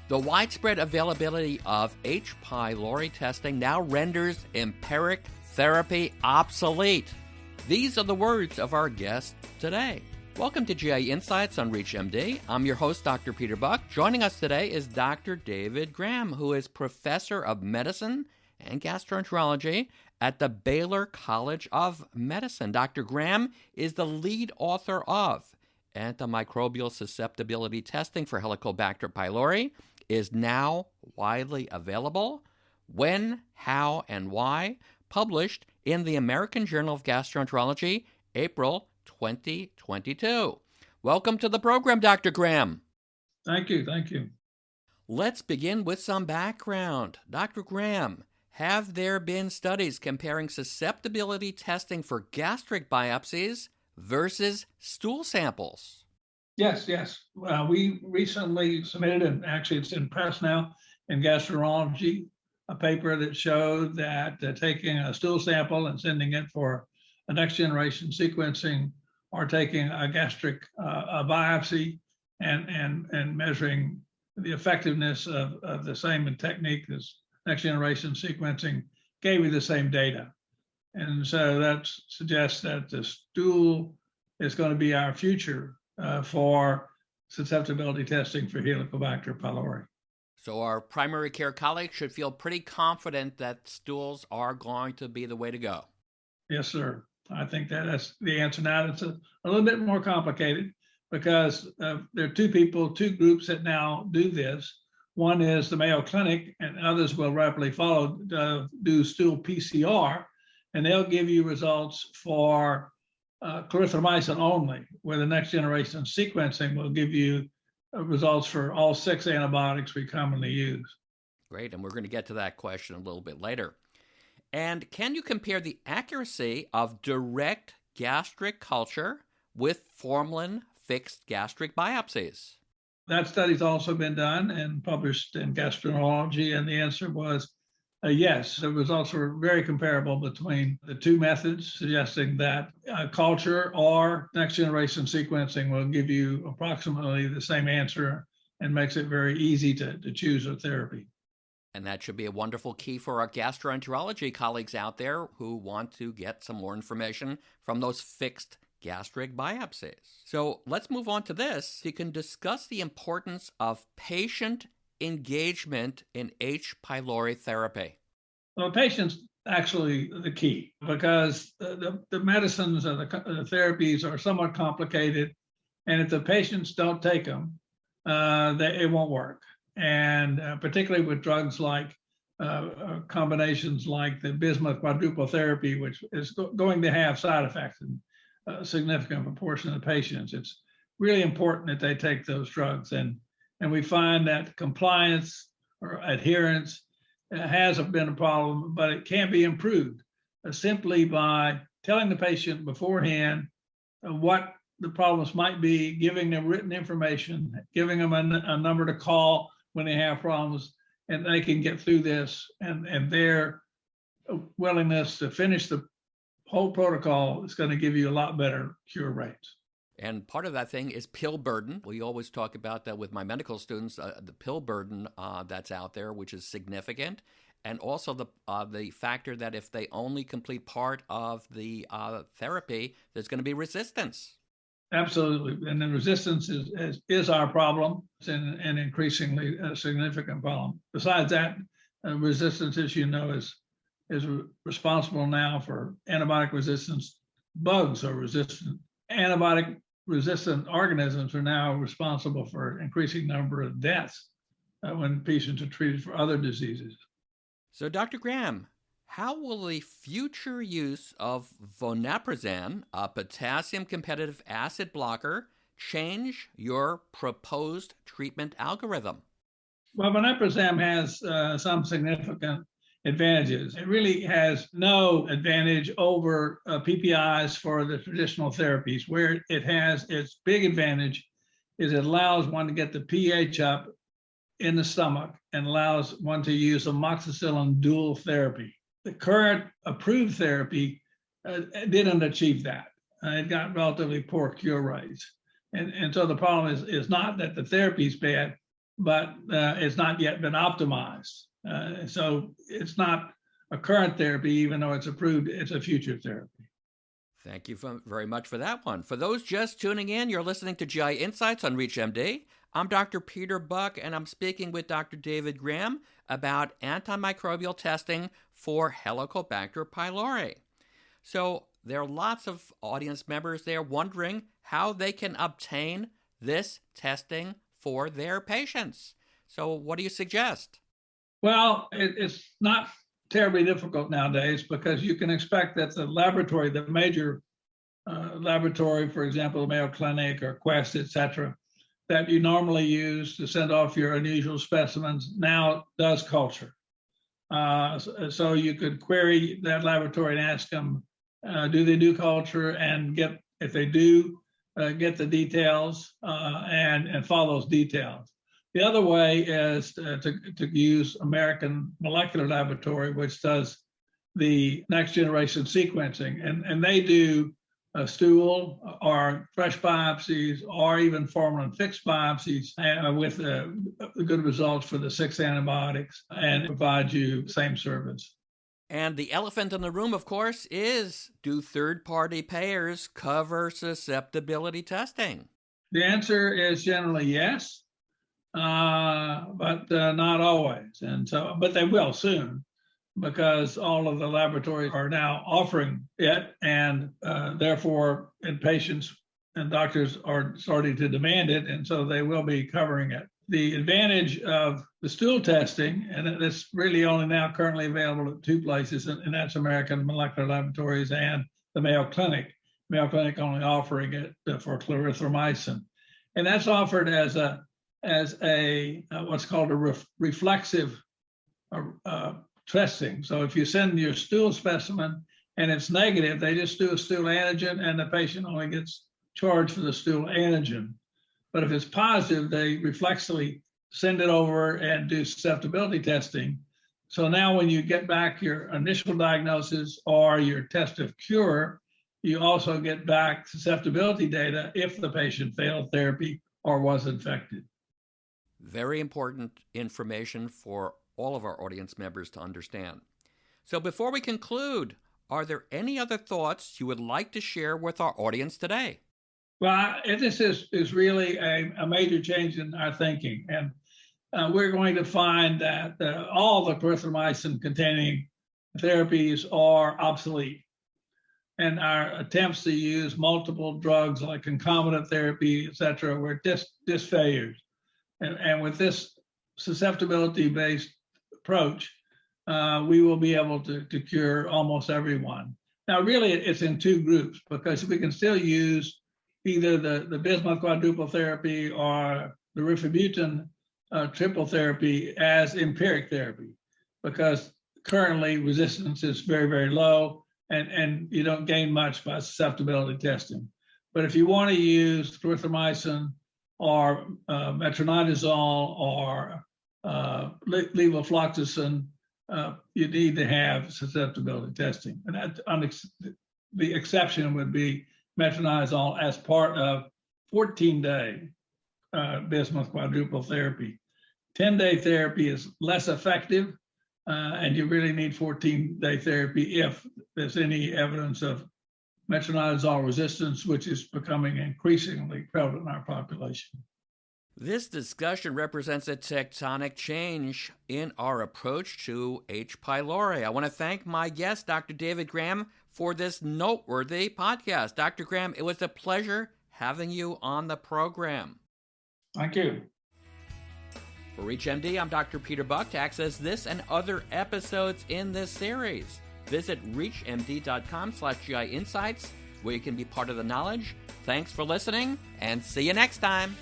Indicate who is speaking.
Speaker 1: The widespread availability of H. pylori testing now renders empiric therapy obsolete. These are the words of our guest today. Welcome to GI Insights on ReachMD. I'm your host, Dr. Peter Buch. Joining us today is Dr. David Graham, who is professor of medicine and gastroenterology at the Baylor College of Medicine. Dr. Graham is the lead author of Antimicrobial Susceptibility Testing for Helicobacter pylori, is now widely available. When, how, and why, published in the American Journal of Gastroenterology, April 2022. Welcome to the program, Dr. Graham.
Speaker 2: Thank you.
Speaker 1: Let's begin with some background. Dr. Graham, have there been studies comparing susceptibility testing for gastric biopsies versus stool samples?
Speaker 2: Yes. We recently submitted, and actually it's in press now, in Gastroenterology, a paper that showed that taking a stool sample and sending it for a next generation sequencing, or taking a gastric biopsy and measuring the effectiveness of the same technique as next generation sequencing, gave you the same data. And so that suggests that the stool is going to be our future for susceptibility testing for Helicobacter pylori.
Speaker 1: So our primary care colleagues should feel pretty confident that stools are going to be the way to go.
Speaker 2: Yes, sir. I think that's the answer. Now, it's a little bit more complicated because there are two groups that now do this. One is the Mayo Clinic, and others will rapidly follow, do stool PCR, and they'll give you results for clarithromycin only, where the next generation sequencing will give you results for all 6 antibiotics we commonly use.
Speaker 1: Great, and we're going to get to that question a little bit later. And can you compare the accuracy of direct gastric culture with formalin-fixed gastric biopsies?
Speaker 2: That study's also been done and published in Gastroenterology, and the answer was yes. The results were very comparable between the two methods, suggesting that culture or next generation sequencing will give you approximately the same answer and makes it very easy to choose a therapy.
Speaker 1: And that should be a wonderful key for our gastroenterology colleagues out there who want to get some more information from those fixed gastric biopsies. So let's move on to this. You can discuss the importance of patient engagement in H. pylori therapy.
Speaker 2: Well, patients actually the key, because the medicines or the therapies are somewhat complicated, and if the patients don't take them, it won't work. And particularly with drugs like combinations like the bismuth quadruple therapy, which is going to have side effects in a significant proportion of the patients, it's really important that they take those drugs. And we find that compliance or adherence has been a problem, but it can be improved simply by telling the patient beforehand what the problems might be, giving them written information, giving them a number to call when they have problems, and they can get through this, and their willingness to finish the whole protocol is going to give you a lot better cure rates.
Speaker 1: And part of that thing is pill burden. We always talk about that with my medical students, the pill burden that's out there, which is significant. And also the factor that if they only complete part of the therapy, there's going to be resistance.
Speaker 2: Absolutely. And the resistance is our problem. It's an increasingly significant problem. Besides that, resistance, as you know, is responsible now for antibiotic resistance. Bugs are resistant. Antibiotic resistant organisms are now responsible for an increasing number of deaths when patients are treated for other diseases.
Speaker 1: So, Dr. Graham, how will the future use of vonoprazan, a potassium-competitive acid blocker, change your proposed treatment algorithm?
Speaker 2: Well, vonoprazan has some significant advantages. It really has no advantage over PPIs for the traditional therapies. Where it has its big advantage is it allows one to get the pH up in the stomach and allows one to use amoxicillin dual therapy. The current approved therapy didn't achieve that. It got relatively poor cure rates. And so the problem is not that the therapy is bad, but it's not yet been optimized. So it's not a current therapy, even though it's approved, it's a future therapy.
Speaker 1: Thank you very much for that one. For those just tuning in, you're listening to GI Insights on ReachMD. I'm Dr. Peter Buch, and I'm speaking with Dr. David Graham about antimicrobial testing for Helicobacter pylori. So there are lots of audience members there wondering how they can obtain this testing for their patients. So what do you suggest?
Speaker 2: Well, it's not terribly difficult nowadays because you can expect that the laboratory, the major laboratory, for example, the Mayo Clinic or Quest, et cetera, that you normally use to send off your unusual specimens now does culture. So you could query that laboratory and ask them, do they do culture, and if they do, get the details and follow those details. The other way is to use American Molecular Laboratory, which does the next generation sequencing, and they do stool or fresh biopsies or even formalin-fixed biopsies with good results for the 6 antibiotics and provide you same service.
Speaker 1: And the elephant in the room, of course, is, do third-party payers cover susceptibility testing?
Speaker 2: The answer is generally yes, but not always. But they will soon, because all of the laboratories are now offering it, and therefore, patients and doctors are starting to demand it, and so they will be covering it. The advantage of the stool testing, and it's really only now currently available at 2 places, and that's American Molecular Laboratories and the Mayo Clinic. Mayo Clinic only offering it for clarithromycin, and that's offered as a what's called a reflexive testing. So if you send your stool specimen and it's negative, they just do a stool antigen, and the patient only gets charged for the stool antigen. But if it's positive, they reflexively send it over and do susceptibility testing. So now when you get back your initial diagnosis or your test of cure, you also get back susceptibility data if the patient failed therapy or was infected.
Speaker 1: Very important information for all of our audience members to understand. So before we conclude, are there any other thoughts you would like to share with our audience today?
Speaker 2: Well, this is really a major change in our thinking. And we're going to find that all the clarithromycin-containing therapies are obsolete. And our attempts to use multiple drugs like concomitant therapy, et cetera, were just failures. And with this susceptibility-based approach, we will be able to cure almost everyone. Now, really, it's in 2 groups, because we can still use either the bismuth quadruple therapy or the rifabutin triple therapy as empiric therapy, because currently resistance is very, very low, and you don't gain much by susceptibility testing. But if you want to use clarithromycin or metronidazole or levofloxacin, you need to have susceptibility testing. And that, the exception would be metronidazole as part of 14-day bismuth quadruple therapy. 10-day therapy is less effective, and you really need 14-day therapy if there's any evidence of metronidazole resistance, which is becoming increasingly prevalent in our population.
Speaker 1: This discussion represents a tectonic change in our approach to H. pylori. I want to thank my guest, Dr. David Graham, for this noteworthy podcast. Dr. Graham, it was a pleasure having you on the program.
Speaker 2: Thank you.
Speaker 1: For ReachMD, I'm Dr. Peter Buch. To access this and other episodes in this series, visit reachmd.com/GI Insights, where you can be part of the knowledge. Thanks for listening, and see you next time.